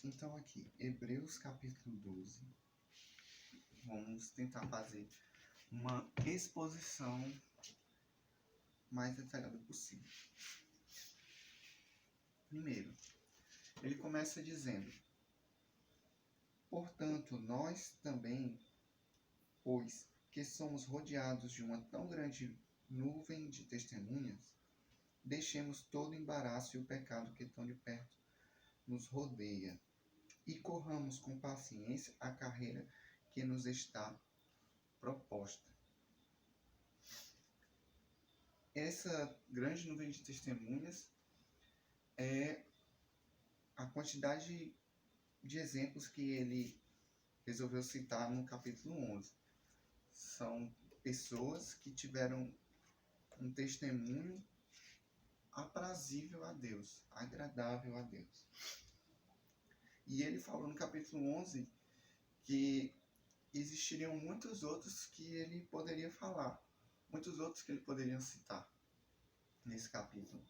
Então aqui, Hebreus capítulo 12. Vamos tentar fazer uma exposição mais detalhada possível. Primeiro, ele começa dizendo: portanto, nós também, pois que somos rodeados de uma tão grande nuvem de testemunhas, deixemos todo o embaraço e o pecado que tão de perto nos rodeia, e corramos com paciência a carreira que nos está proposta. Essa grande nuvem de testemunhas é a quantidade de exemplos que ele resolveu citar no capítulo 11. São pessoas que tiveram um testemunho aprazível a Deus, agradável a Deus. E ele falou no capítulo 11 que existiriam muitos outros que ele poderia falar, muitos outros que ele poderia citar nesse capítulo.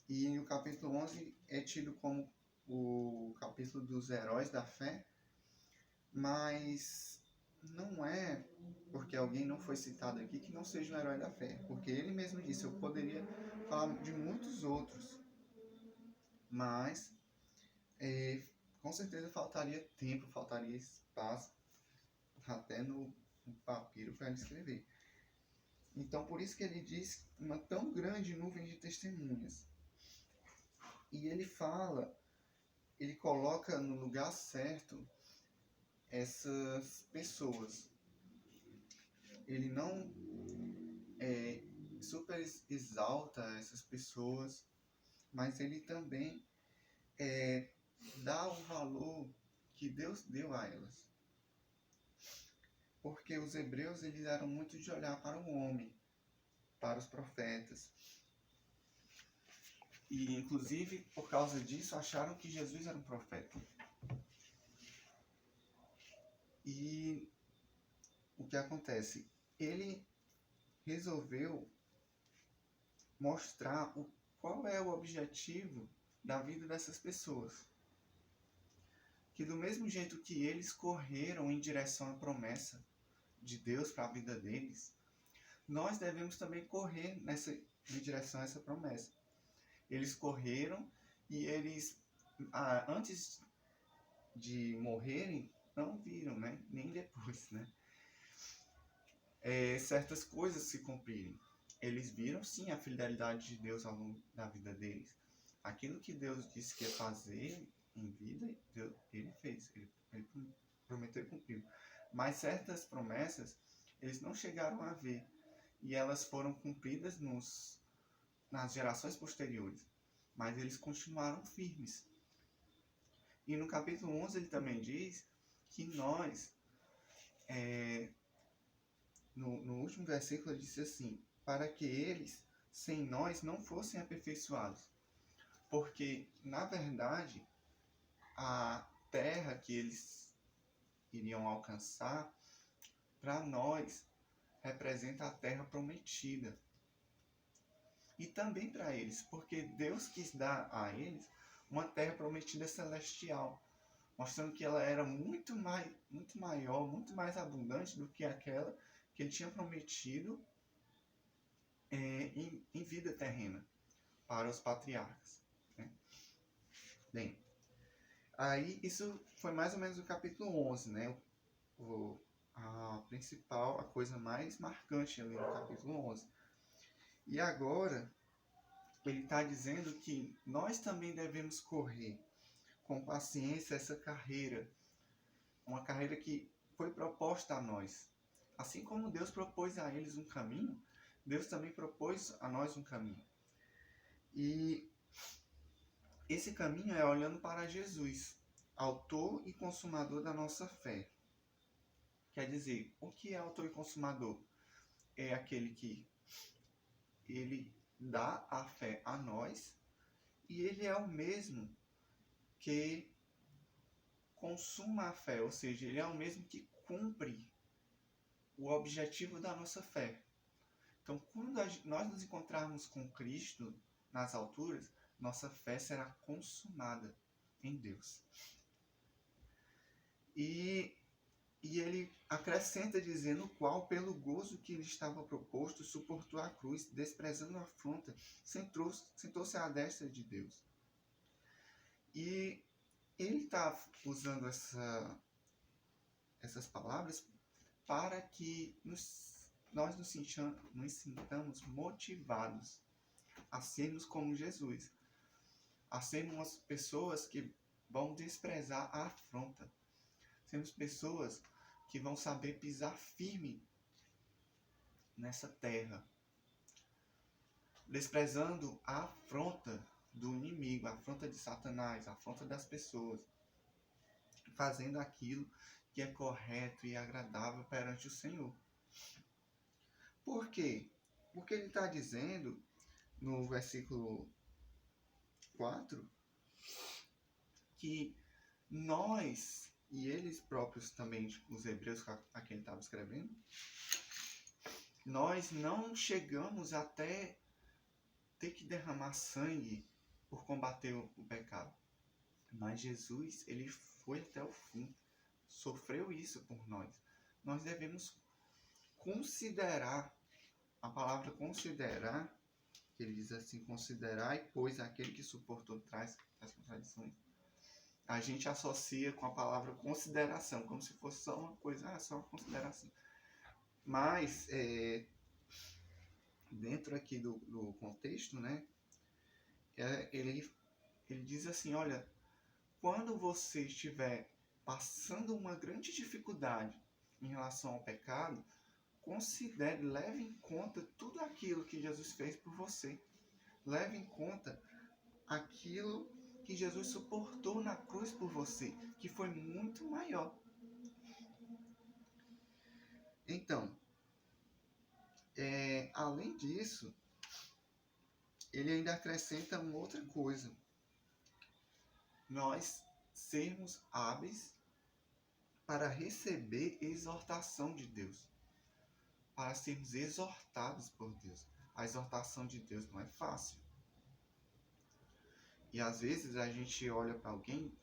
E o capítulo 11 é tido como o capítulo dos heróis da fé, mas não é porque alguém não foi citado aqui que não seja um herói da fé, porque ele mesmo disse: eu poderia falar de muitos outros, mas com certeza faltaria tempo, faltaria espaço até no papiro para ele escrever. Então, por isso que ele diz uma tão grande nuvem de testemunhas. E ele fala, ele coloca no lugar certo essas pessoas. Ele não super exalta essas pessoas, mas ele também dá o valor que Deus deu a elas. Porque os hebreus eles eram muito de olhar para o homem, para os profetas. E, inclusive, por causa disso, acharam que Jesus era um profeta. E o que acontece? Ele resolveu mostrar qual é o objetivo da vida dessas pessoas. Que do mesmo jeito que eles correram em direção à promessa de Deus para a vida deles, nós devemos também correr em direção a essa promessa. Eles correram e eles, antes de morrerem, não viram, né? Nem depois, né? Certas coisas se cumprirem. Eles viram, sim, a fidelidade de Deus ao longo da vida deles. Aquilo que Deus disse que ia fazer em vida, ele fez. Ele prometeu e cumpriu. Mas certas promessas, eles não chegaram a ver. E elas foram cumpridas nas gerações posteriores. Mas eles continuaram firmes. E no capítulo 11 ele também diz que nós, no último versículo ele disse assim: para que eles, sem nós, não fossem aperfeiçoados. Porque, na verdade, a terra que eles iriam alcançar, para nós, representa a terra prometida. E também para eles, porque Deus quis dar a eles uma terra prometida celestial, mostrando que ela era muito maior, muito mais abundante do que aquela que ele tinha prometido em vida terrena para os patriarcas. Né? Bem, aí isso foi mais ou menos o capítulo 11, né? A coisa mais marcante ali no capítulo 11. E agora, ele está dizendo que nós também devemos correr com paciência essa carreira, uma carreira que foi proposta a nós. Assim como Deus propôs a eles um caminho, Deus também propôs a nós um caminho. E esse caminho é olhando para Jesus, autor e consumador da nossa fé. Quer dizer, o que é autor e consumador? É aquele que ele dá a fé a nós e ele é o mesmo que consuma a fé, ou seja, ele é o mesmo que cumpre o objetivo da nossa fé. Então, quando nós nos encontrarmos com Cristo nas alturas, nossa fé será consumada. em Deus. E ele acrescenta dizendo: o qual, pelo gozo que lhe estava proposto, suportou a cruz, desprezando a afronta, sentou-se à destra de Deus. E ele está usando essas palavras para que nós nos sintamos motivados a sermos como Jesus, a sermos pessoas que vão desprezar a afronta, sermos pessoas que vão saber pisar firme nessa terra, desprezando a afronta do inimigo, a afronta de Satanás, a afronta das pessoas, fazendo aquilo que é correto e agradável perante o Senhor. Por quê? Porque ele está dizendo no versículo 4 que nós, e eles próprios também, os hebreus a quem ele estava escrevendo, nós não chegamos até ter que derramar sangue por combater o pecado. Mas Jesus, ele foi até o fim, sofreu isso por nós. Nós devemos considerar, a palavra considerar, que ele diz assim: considerai, pois aquele que suportou traz as contradições. A gente associa com a palavra consideração, como se fosse só uma coisa, só uma consideração. Mas, dentro aqui do contexto, né, ele diz assim: olha, quando você estiver passando uma grande dificuldade em relação ao pecado, considere, leve em conta tudo aquilo que Jesus fez por você. Leve em conta aquilo que Jesus suportou na cruz por você, que foi muito maior. Então, além disso, ele ainda acrescenta uma outra coisa. Nós sermos hábeis para receber exortação de Deus, para sermos exortados por Deus. A exortação de Deus não é fácil. E às vezes a gente olha para alguém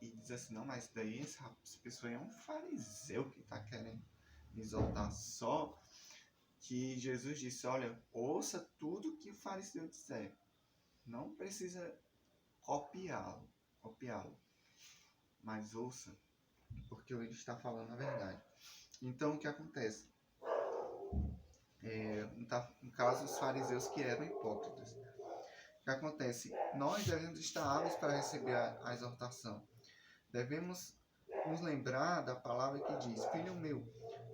e diz assim: não, mas daí essa pessoa é um fariseu que está querendo me exortar. Só que Jesus disse: olha, ouça tudo que o fariseu disser. Não precisa copiá-lo, mas ouça, porque ele está falando a verdade. Então o que acontece? No caso, os fariseus que eram hipócritas. O que acontece? Nós devemos estar hábeis para receber a exortação. Devemos nos lembrar da palavra que diz: filho meu,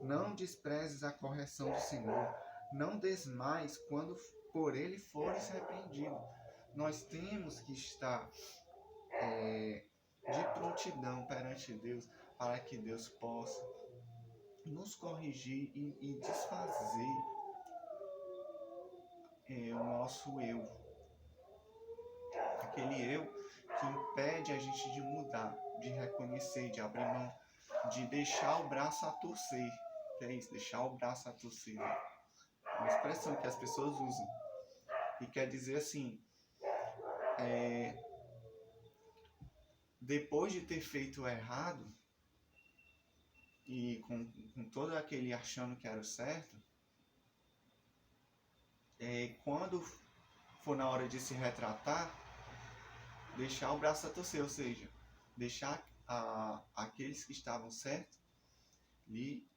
não desprezes a correção do Senhor, não desmais quando por ele fores repreendido. Nós temos que estar de prontidão perante Deus, para que Deus possa nos corrigir e desfazer o nosso eu. Aquele eu que impede a gente de mudar, de reconhecer, de abrir mão, de deixar o braço a torcer. Que é isso? Deixar o braço a torcer. Né? É uma expressão que as pessoas usam. E quer dizer assim: depois de ter feito o errado, e com todo aquele achando que era o certo, quando for na hora de se retratar, deixar o braço a torcer, ou seja, deixar aqueles que estavam certos lhe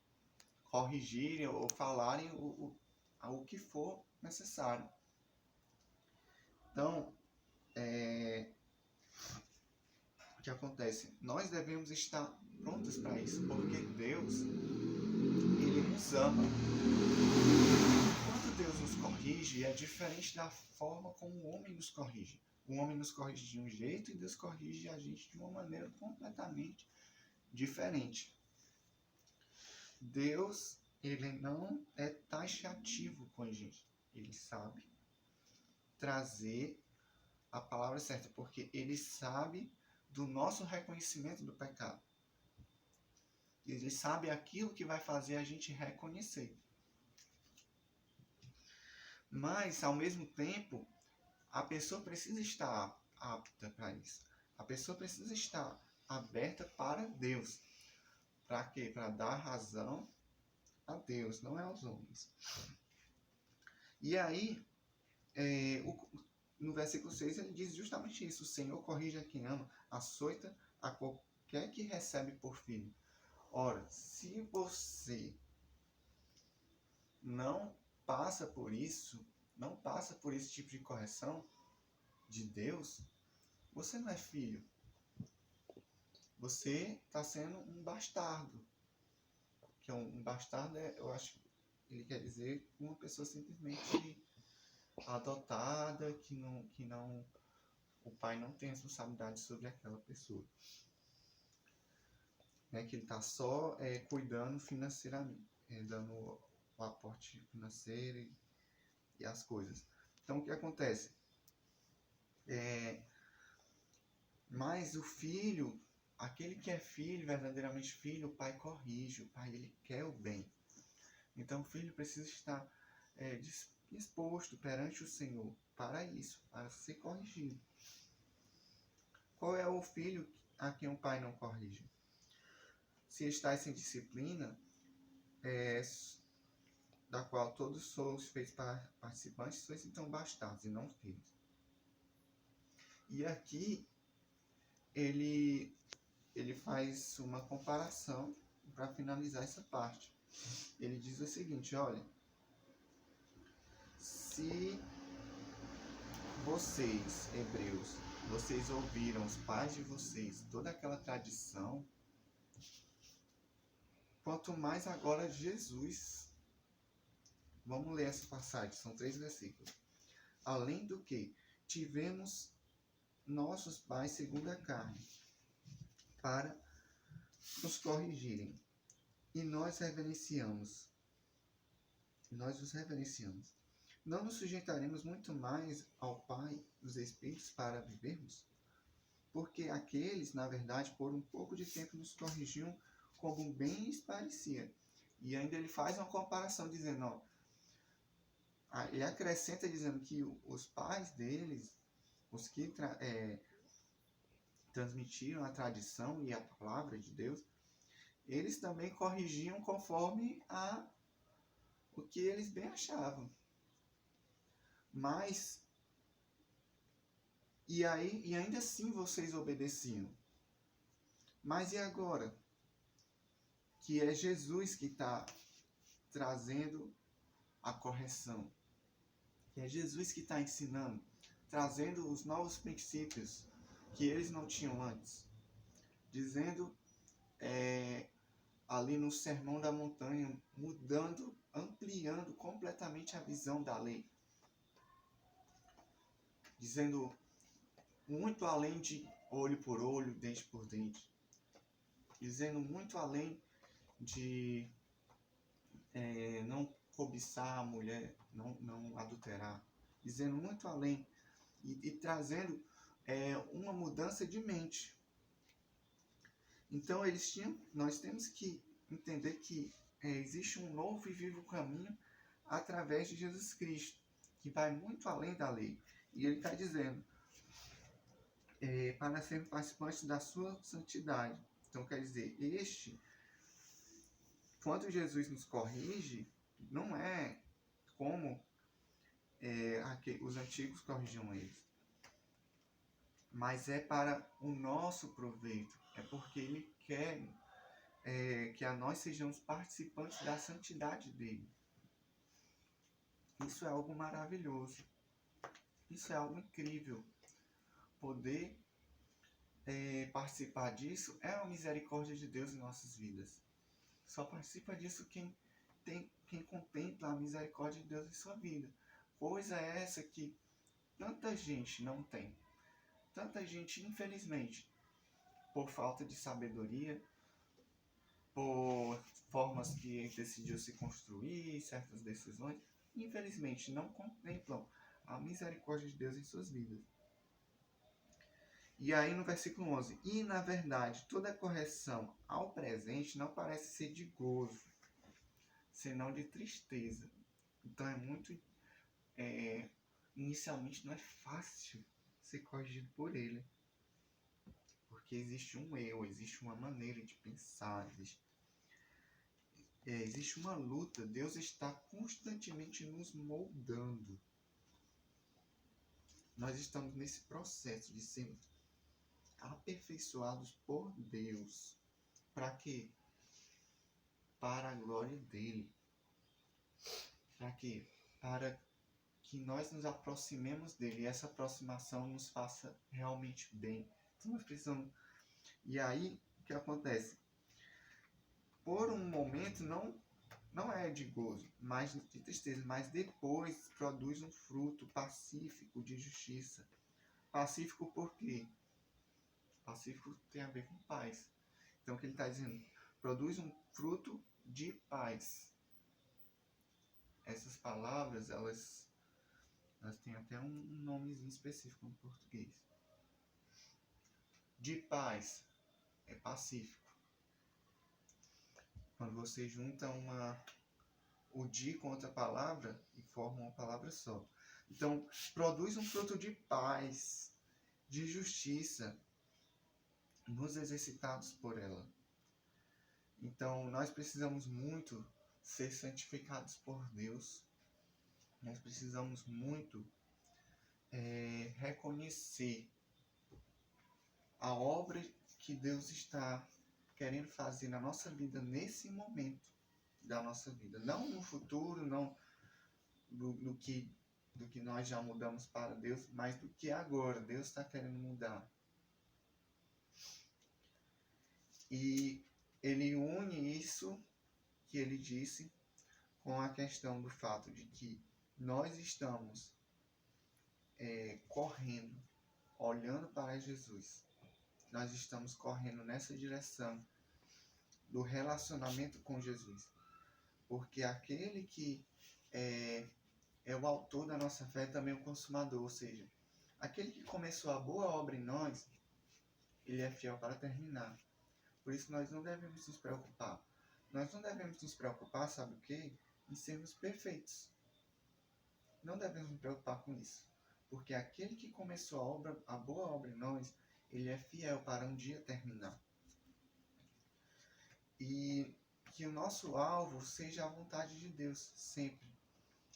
corrigirem ou falarem o que for necessário. Então, o que acontece? Nós devemos estar prontos para isso, porque Deus, ele nos ama. Quando Deus nos corrige, é diferente da forma como o homem nos corrige. O homem nos corrige de um jeito e Deus corrige a gente de uma maneira completamente diferente. Deus, ele não é taxativo com a gente. Ele sabe trazer a palavra certa, porque ele sabe do nosso reconhecimento do pecado. Ele sabe aquilo que vai fazer a gente reconhecer. Mas, ao mesmo tempo, a pessoa precisa estar apta para isso. A pessoa precisa estar aberta para Deus. Para quê? Para dar razão a Deus, não é aos homens. E aí, no versículo 6, ele diz justamente isso. O Senhor corrige a quem ama, açoita a qualquer que recebe por filho. Ora, se você não passa por isso, não passa por esse tipo de correção de Deus, você não é filho. Você está sendo um bastardo. Que um bastardo, eu acho que ele quer dizer uma pessoa simplesmente adotada, que o pai não tem responsabilidade sobre aquela pessoa. Que ele está só cuidando financeiramente, dando o aporte financeiro e as coisas. Então, o que acontece? Mas o filho, aquele que é filho, verdadeiramente filho, o pai corrige, o pai ele quer o bem. Então, o filho precisa estar exposto perante o Senhor para isso, para ser corrigido. Qual é o filho a quem o pai não corrige? Se estáis sem disciplina, da qual todos sois feitos participantes, sois então bastardos e não filhos. E aqui ele faz uma comparação para finalizar essa parte. Ele diz o seguinte, olha, se vocês, hebreus, vocês ouviram os pais de vocês, toda aquela tradição, quanto mais agora Jesus. Vamos ler essa passagem, são 3 versículos. Além do que, tivemos nossos pais segundo a carne, para nos corrigirem, e nós os reverenciamos. Não nos sujeitaremos muito mais ao Pai dos Espíritos para vivermos? Porque aqueles, na verdade, por um pouco de tempo nos corrigiam como bem lhes parecia. E ainda ele faz uma comparação dizendo, ó, ele acrescenta dizendo que os pais deles, os que transmitiram a tradição e a palavra de Deus, eles também corrigiam conforme o que eles bem achavam. Mas, e ainda assim vocês obedeciam. Mas e agora? Que é Jesus que está trazendo a correção. Que é Jesus que está ensinando, trazendo os novos princípios que eles não tinham antes. Dizendo ali no Sermão da Montanha, mudando, ampliando completamente a visão da lei. Dizendo muito além de olho por olho, dente por dente. Dizendo muito além de não cobiçar a mulher, não adulterar. Dizendo muito além e trazendo uma mudança de mente. Então nós temos que entender que existe um novo e vivo caminho através de Jesus Cristo, que vai muito além da lei. E ele está dizendo, para sermos participantes da sua santidade. Então quer dizer, quando Jesus nos corrige, não é como os antigos corrigiam eles, mas é para o nosso proveito, é porque ele quer que a nós sejamos participantes da santidade dele. Isso é algo maravilhoso, isso é algo incrível. Poder participar disso é a misericórdia de Deus em nossas vidas. Só participa disso quem contempla a misericórdia de Deus em sua vida. Coisa é essa que tanta gente não tem. Tanta gente, infelizmente, por falta de sabedoria, por formas que decidiu se construir, certas decisões, infelizmente não contemplam a misericórdia de Deus em suas vidas. E aí no versículo 11, e na verdade toda correção ao presente não parece ser de gozo, senão de tristeza. Então é muito, inicialmente não é fácil ser corrigido por ele. porque existe um eu, existe uma maneira de pensar, existe uma luta. Deus está constantemente nos moldando. Nós estamos nesse processo de sermos aperfeiçoados por Deus. Para quê? Para a glória dele. Para quê? Para que nós nos aproximemos dele e essa aproximação nos faça realmente bem. Então nós precisamos. E aí, o que acontece? Por um momento não é de gozo, mas de tristeza, mas depois produz um fruto pacífico de justiça. Pacífico por quê? Pacífico tem a ver com paz. Então o que ele está dizendo? Produz um fruto de paz. Essas palavras, elas têm até um nomezinho específico no português. De paz é pacífico. Quando você junta o de com outra palavra e forma uma palavra só. Então, produz um fruto de paz, de justiça, nos exercitados por ela. Então, nós precisamos muito ser santificados por Deus. Nós precisamos muito reconhecer a obra que Deus está querendo fazer na nossa vida nesse momento da nossa vida. Não no futuro, não do que nós já mudamos para Deus, mas do que agora Deus está querendo mudar. E ele une isso que ele disse com a questão do fato de que nós estamos correndo, olhando para Jesus. Nós estamos correndo nessa direção do relacionamento com Jesus. Porque aquele que é o autor da nossa fé também é o consumador. Ou seja, aquele que começou a boa obra em nós, ele é fiel para terminar. Por isso nós não devemos nos preocupar. Nós não devemos nos preocupar, sabe o quê? Em sermos perfeitos. Não devemos nos preocupar com isso. Porque aquele que começou a boa obra em nós, ele é fiel para um dia terminar. E que o nosso alvo seja a vontade de Deus, sempre.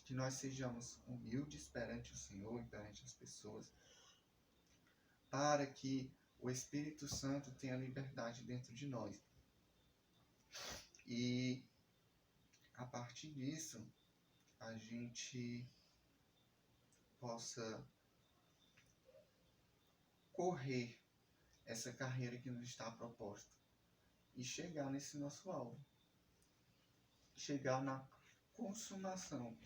Que nós sejamos humildes perante o Senhor e perante as pessoas, para que o Espírito Santo tenha liberdade dentro de nós. E a partir disso, a gente possa correr essa carreira que nos está proposta e chegar nesse nosso alvo. Chegar na consumação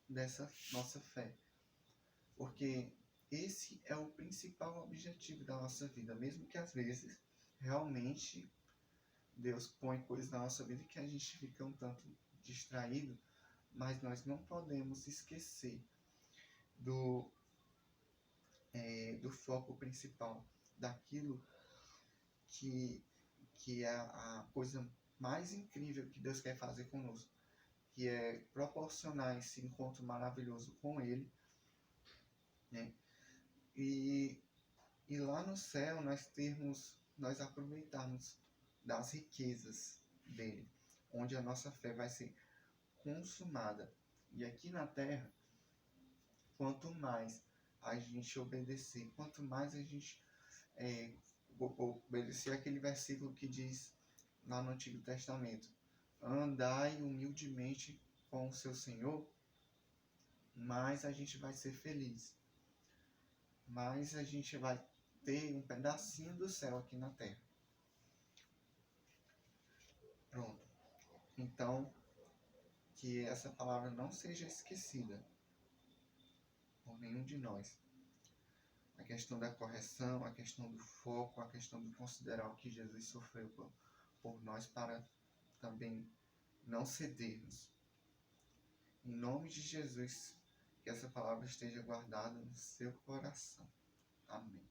dessa nossa fé. Porque esse é o principal objetivo da nossa vida, mesmo que às vezes realmente Deus põe coisas na nossa vida que a gente fica um tanto distraído, mas nós não podemos esquecer do foco principal, daquilo que é a coisa mais incrível que Deus quer fazer conosco, que é proporcionar esse encontro maravilhoso com Ele, né? E lá no céu nós aproveitarmos das riquezas dele, onde a nossa fé vai ser consumada. E aqui na terra, quanto mais a gente obedecer, quanto mais a gente obedecer aquele versículo que diz lá no Antigo Testamento: andai humildemente com o seu Senhor, mais a gente vai ser feliz, mais a gente vai ter um pedacinho do céu aqui na terra. Pronto. Então, que essa palavra não seja esquecida por nenhum de nós. A questão da correção, a questão do foco, a questão de considerar o que Jesus sofreu por nós, para também não cedermos. Em nome de Jesus, que essa palavra esteja guardada no seu coração. Amém.